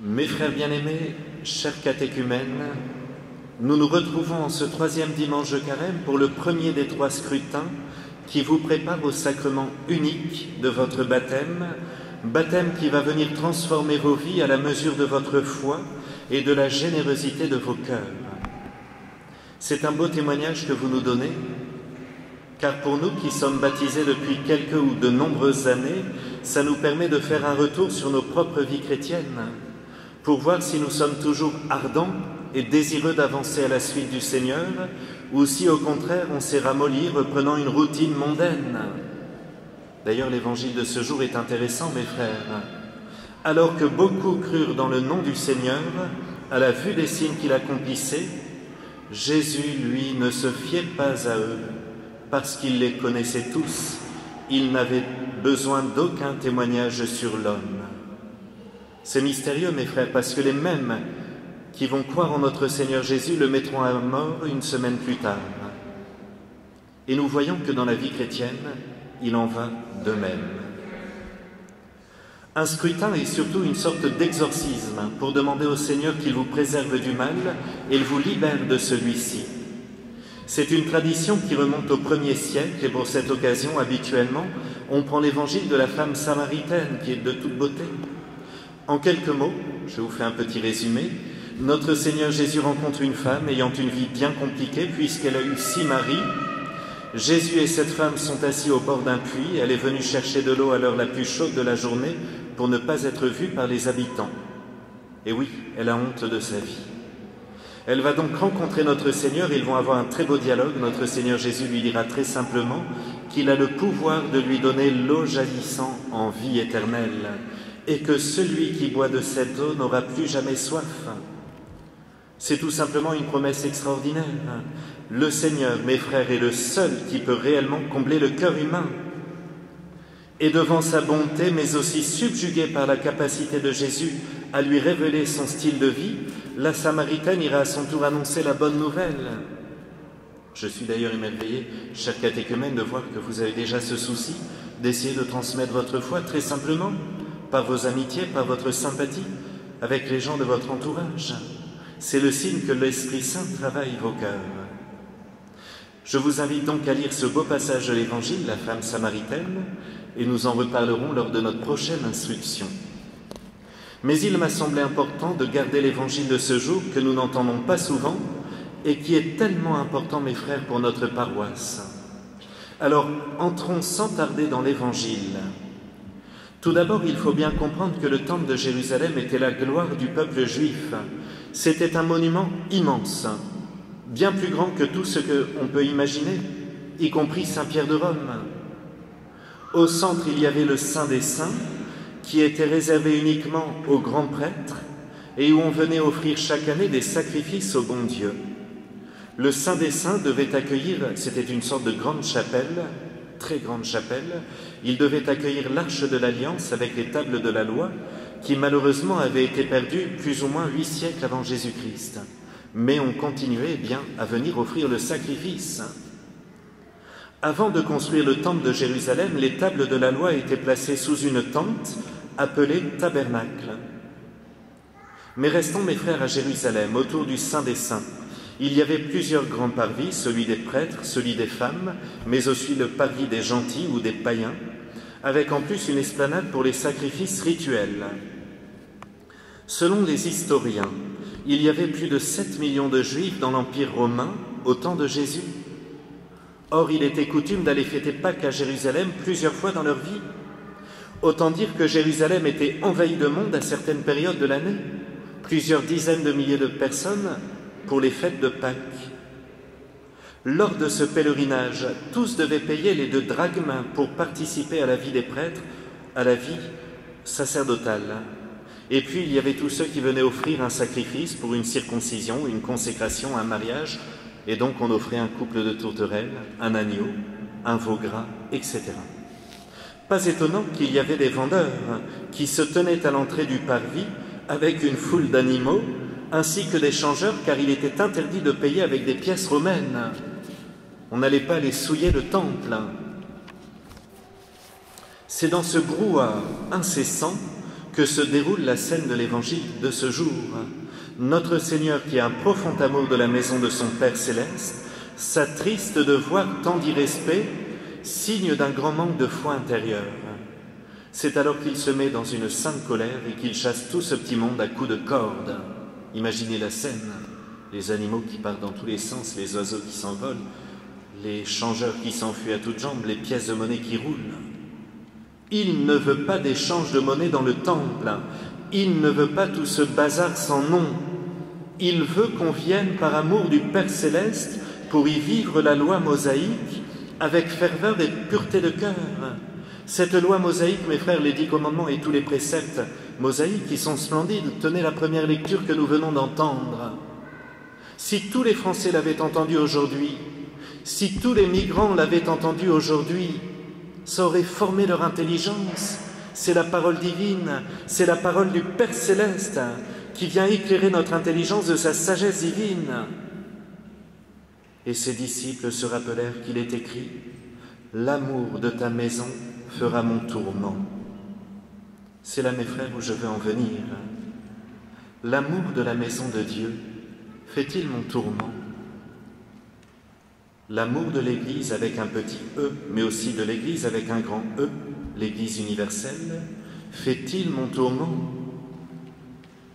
Mes frères bien-aimés, chers catéchumènes, nous nous retrouvons en ce troisième dimanche de carême pour le premier des trois scrutins qui vous prépare au sacrement unique de votre baptême, baptême qui va venir transformer vos vies à la mesure de votre foi et de la générosité de vos cœurs. C'est un beau témoignage que vous nous donnez, car pour nous qui sommes baptisés depuis quelques ou de nombreuses années, ça nous permet de faire un retour sur nos propres vies chrétiennes, pour voir si nous sommes toujours ardents et désireux d'avancer à la suite du Seigneur, ou si au contraire on s'est ramolli reprenant une routine mondaine. D'ailleurs, l'évangile de ce jour est intéressant, mes frères. Alors que beaucoup crurent dans le nom du Seigneur, à la vue des signes qu'il accomplissait, Jésus, lui, ne se fiait pas à eux, parce qu'il les connaissait tous. Il n'avait besoin d'aucun témoignage sur l'homme. C'est mystérieux, mes frères, parce que les mêmes qui vont croire en notre Seigneur Jésus le mettront à mort une semaine plus tard. Et nous voyons que dans la vie chrétienne, il en va de même. Un scrutin est surtout une sorte d'exorcisme pour demander au Seigneur qu'il vous préserve du mal et vous libère de celui-ci. C'est une tradition qui remonte au 1er siècle et pour cette occasion, habituellement, on prend l'évangile de la femme samaritaine qui est de toute beauté. En quelques mots, je vous fais un petit résumé, notre Seigneur Jésus rencontre une femme ayant une vie bien compliquée puisqu'elle a eu 6 maris. Jésus et cette femme sont assis au bord d'un puits. Elle est venue chercher de l'eau à l'heure la plus chaude de la journée pour ne pas être vue par les habitants. Et oui, elle a honte de sa vie. Elle va donc rencontrer notre Seigneur. Ils vont avoir un très beau dialogue. Notre Seigneur Jésus lui dira très simplement qu'il a le pouvoir de lui donner l'eau jaillissant en vie éternelle et que celui qui boit de cette eau n'aura plus jamais soif. C'est tout simplement une promesse extraordinaire. Le Seigneur, mes frères, est le seul qui peut réellement combler le cœur humain. Et devant sa bonté, mais aussi subjugué par la capacité de Jésus à lui révéler son style de vie, la Samaritaine ira à son tour annoncer la bonne nouvelle. Je suis d'ailleurs émerveillé, chers catéchumènes, de voir que vous avez déjà ce souci d'essayer de transmettre votre foi très simplement, par vos amitiés, par votre sympathie, avec les gens de votre entourage. C'est le signe que l'Esprit Saint travaille vos cœurs. Je vous invite donc à lire ce beau passage de l'Évangile, la femme samaritaine, et nous en reparlerons lors de notre prochaine instruction. Mais il m'a semblé important de garder l'Évangile de ce jour que nous n'entendons pas souvent et qui est tellement important, mes frères, pour notre paroisse. Alors, entrons sans tarder dans l'Évangile. Tout d'abord, il faut bien comprendre que le temple de Jérusalem était la gloire du peuple juif. C'était un monument immense, bien plus grand que tout ce qu'on peut imaginer, y compris Saint-Pierre de Rome. Au centre, il y avait le Saint des Saints, qui était réservé uniquement aux grands prêtres et où on venait offrir chaque année des sacrifices au bon Dieu. Le Saint des Saints devait accueillir, c'était une sorte de grande chapelle, très grande chapelle, il devait accueillir l'arche de l'Alliance avec les tables de la loi, qui malheureusement avait été perdue plus ou moins 8 siècles avant Jésus-Christ. Mais on continuait bien à venir offrir le sacrifice. Avant de construire le temple de Jérusalem, les tables de la loi étaient placées sous une tente appelée tabernacle. Mais restons, mes frères, à Jérusalem, autour du Saint des Saints. Il y avait plusieurs grands parvis, celui des prêtres, celui des femmes, mais aussi le parvis des gentils ou des païens, avec en plus une esplanade pour les sacrifices rituels. Selon les historiens, il y avait plus de 7 millions de Juifs dans l'Empire romain au temps de Jésus. Or, il était coutume d'aller fêter Pâques à Jérusalem plusieurs fois dans leur vie. Autant dire que Jérusalem était envahie de monde à certaines périodes de l'année, plusieurs dizaines de milliers de personnes pour les fêtes de Pâques. Lors de ce pèlerinage, tous devaient payer les 2 drachmes pour participer à la vie des prêtres, à la vie sacerdotale. Et puis, il y avait tous ceux qui venaient offrir un sacrifice pour une circoncision, une consécration, un mariage, et donc on offrait un couple de tourterelles, un agneau, un veau gras, etc. Pas étonnant qu'il y avait des vendeurs qui se tenaient à l'entrée du parvis avec une foule d'animaux, ainsi que des changeurs, car il était interdit de payer avec des pièces romaines. On n'allait pas aller souiller le temple. C'est dans ce brouhaha incessant que se déroule la scène de l'Évangile de ce jour. Notre Seigneur, qui a un profond amour de la maison de son Père céleste, s'attriste de voir tant d'irrespect, signe d'un grand manque de foi intérieure. C'est alors qu'il se met dans une sainte colère et qu'il chasse tout ce petit monde à coups de corde. Imaginez la scène, les animaux qui partent dans tous les sens, les oiseaux qui s'envolent, les changeurs qui s'enfuient à toutes jambes, les pièces de monnaie qui roulent. Il ne veut pas d'échange de monnaie dans le temple. Il ne veut pas tout ce bazar sans nom. Il veut qu'on vienne par amour du Père céleste pour y vivre la loi mosaïque avec ferveur et pureté de cœur. Cette loi mosaïque, mes frères, les 10 commandements et tous les préceptes mosaïques qui sont splendides, tenez la première lecture que nous venons d'entendre. Si tous les Français l'avaient entendu aujourd'hui, si tous les migrants l'avaient entendu aujourd'hui, ça aurait formé leur intelligence. C'est la parole divine, c'est la parole du Père céleste qui vient éclairer notre intelligence de sa sagesse divine. Et ses disciples se rappelèrent qu'il est écrit « L'amour de ta maison fera mon tourment ». C'est là, mes frères, où je veux en venir. L'amour de la maison de Dieu fait-il mon tourment? L'amour de l'Église avec un petit E, mais aussi de l'Église avec un grand E, l'Église universelle, fait-il mon tourment?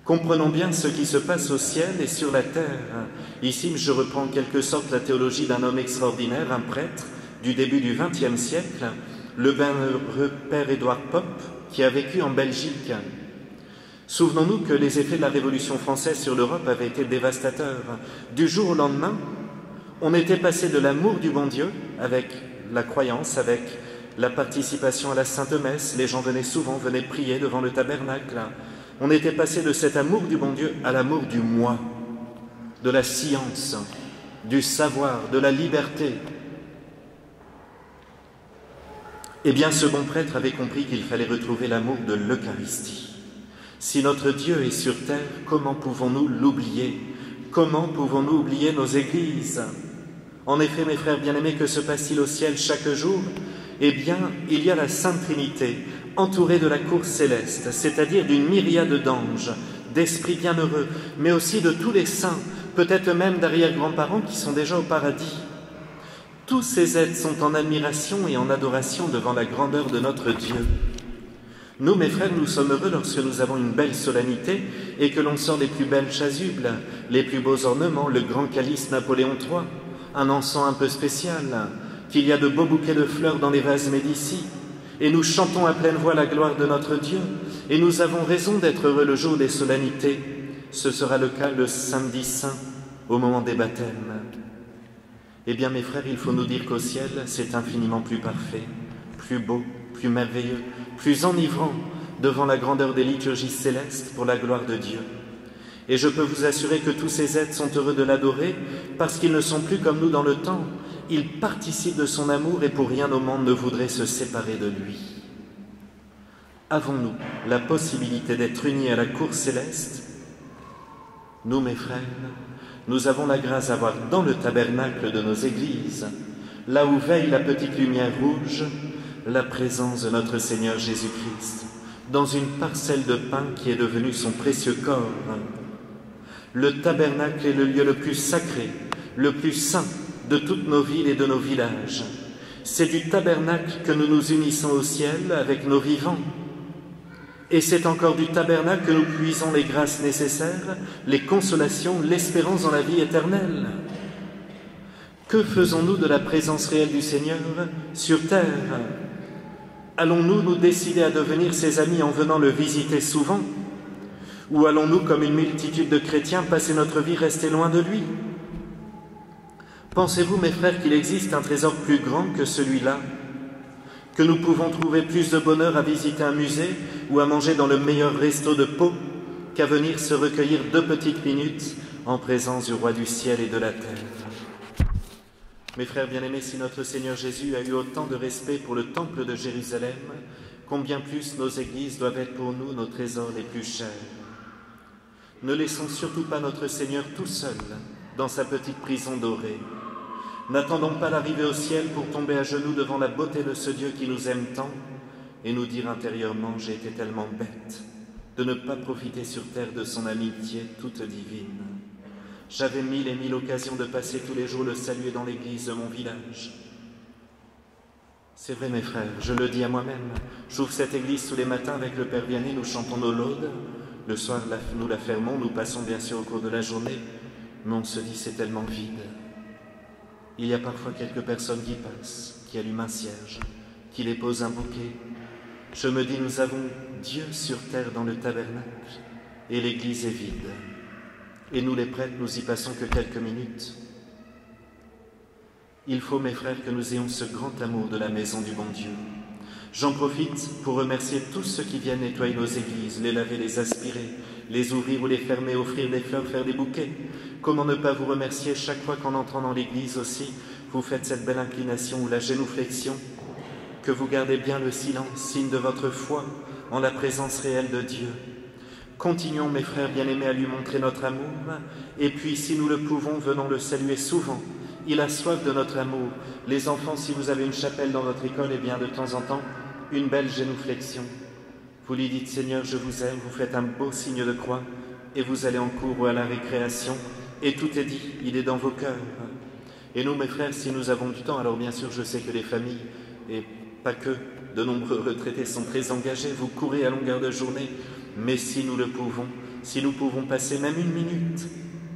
Comprenons bien ce qui se passe au ciel et sur la terre. Ici, je reprends en quelque sorte la théologie d'un homme extraordinaire, un prêtre du début du XXe siècle, le bienheureux Père Édouard Pope, qui a vécu en Belgique. Souvenons-nous que les effets de la Révolution française sur l'Europe avaient été dévastateurs. Du jour au lendemain, on était passé de l'amour du bon Dieu, avec la croyance, avec la participation à la Sainte Messe, les gens venaient prier devant le tabernacle. On était passé de cet amour du bon Dieu à l'amour du moi, de la science, du savoir, de la liberté. Eh bien, ce bon prêtre avait compris qu'il fallait retrouver l'amour de l'Eucharistie. Si notre Dieu est sur terre, comment pouvons-nous l'oublier? Comment pouvons-nous oublier nos églises? En effet, mes frères bien-aimés, que se passe-t-il au ciel chaque jour? Eh bien, il y a la Sainte Trinité, entourée de la cour céleste, c'est-à-dire d'une myriade d'anges, d'esprits bienheureux, mais aussi de tous les saints, peut-être même d'arrière-grands-parents qui sont déjà au paradis. Tous ces êtres sont en admiration et en adoration devant la grandeur de notre Dieu. Nous, mes frères, nous sommes heureux lorsque nous avons une belle solennité et que l'on sort les plus belles chasubles, les plus beaux ornements, le grand calice Napoléon III, un encens un peu spécial, qu'il y a de beaux bouquets de fleurs dans les vases Médicis, et nous chantons à pleine voix la gloire de notre Dieu, et nous avons raison d'être heureux le jour des solennités. Ce sera le cas le samedi saint, au moment des baptêmes. Eh bien, mes frères, il faut nous dire qu'au ciel, c'est infiniment plus parfait, plus beau, plus merveilleux, plus enivrant devant la grandeur des liturgies célestes pour la gloire de Dieu. Et je peux vous assurer que tous ces êtres sont heureux de l'adorer parce qu'ils ne sont plus comme nous dans le temps. Ils participent de son amour et pour rien au monde ne voudraient se séparer de lui. Avons-nous la possibilité d'être unis à la cour céleste? Nous, mes frères, nous avons la grâce d'avoir dans le tabernacle de nos églises, là où veille la petite lumière rouge, la présence de notre Seigneur Jésus-Christ, dans une parcelle de pain qui est devenue son précieux corps. Le tabernacle est le lieu le plus sacré, le plus saint de toutes nos villes et de nos villages. C'est du tabernacle que nous nous unissons au ciel avec nos vivants. Et c'est encore du tabernacle que nous puisons les grâces nécessaires, les consolations, l'espérance dans la vie éternelle. Que faisons-nous de la présence réelle du Seigneur sur terre? Allons-nous nous décider à devenir ses amis en venant le visiter souvent? Ou allons-nous, comme une multitude de chrétiens, passer notre vie rester loin de lui? Pensez-vous, mes frères, qu'il existe un trésor plus grand que celui-là? Que nous pouvons trouver plus de bonheur à visiter un musée ou à manger dans le meilleur resto de Pau qu'à venir se recueillir 2 petites minutes en présence du Roi du ciel et de la terre? Mes frères bien-aimés, si notre Seigneur Jésus a eu autant de respect pour le temple de Jérusalem, combien plus nos églises doivent être pour nous nos trésors les plus chers. Ne laissons surtout pas notre Seigneur tout seul dans sa petite prison dorée. N'attendons pas l'arrivée au ciel pour tomber à genoux devant la beauté de ce Dieu qui nous aime tant et nous dire intérieurement « j'ai été tellement bête, de ne pas profiter sur terre de son amitié toute divine. J'avais 1000 et 1000 occasions de passer tous les jours le saluer dans l'église de mon village. C'est vrai mes frères, je le dis à moi-même, j'ouvre cette église tous les matins avec le Père Vianney, nous chantons nos laudes, le soir nous la fermons, nous passons bien sûr au cours de la journée, mais on se dit c'est tellement vide. Il y a parfois quelques personnes qui passent, qui allument un cierge, qui déposent un bouquet. Je me dis nous avons Dieu sur terre dans le tabernacle et l'église est vide. Et nous les prêtres, nous y passons que quelques minutes. Il faut, mes frères, que nous ayons ce grand amour de la maison du bon Dieu. J'en profite pour remercier tous ceux qui viennent nettoyer nos églises, les laver, les aspirer, les ouvrir ou les fermer, offrir des fleurs, faire des bouquets. Comment ne pas vous remercier chaque fois qu'en entrant dans l'église aussi, vous faites cette belle inclination ou la génouflexion, que vous gardez bien le silence, signe de votre foi en la présence réelle de Dieu. Continuons, mes frères bien-aimés, à lui montrer notre amour, et puis, si nous le pouvons, venons le saluer souvent. Il a soif de notre amour. Les enfants, si vous avez une chapelle dans votre école, eh bien, de temps en temps, une belle génouflexion. Vous lui dites, Seigneur, je vous aime, vous faites un beau signe de croix, et vous allez en cours ou à la récréation, et tout est dit, il est dans vos cœurs. Et nous, mes frères, si nous avons du temps, alors bien sûr, je sais que les familles, et pas que, de nombreux retraités sont très engagés, vous courez à longueur de journée, mais si nous le pouvons, si nous pouvons passer même une minute,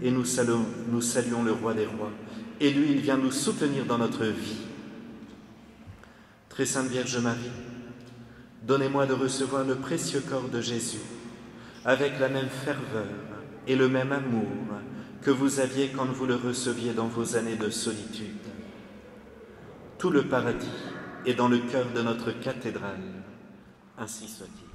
et nous saluons le roi des rois, et lui, il vient nous soutenir dans notre vie. Très Sainte Vierge Marie, donnez-moi de recevoir le précieux corps de Jésus, avec la même ferveur et le même amour que vous aviez quand vous le receviez dans vos années de solitude. Tout le paradis est dans le cœur de notre cathédrale, ainsi soit-il.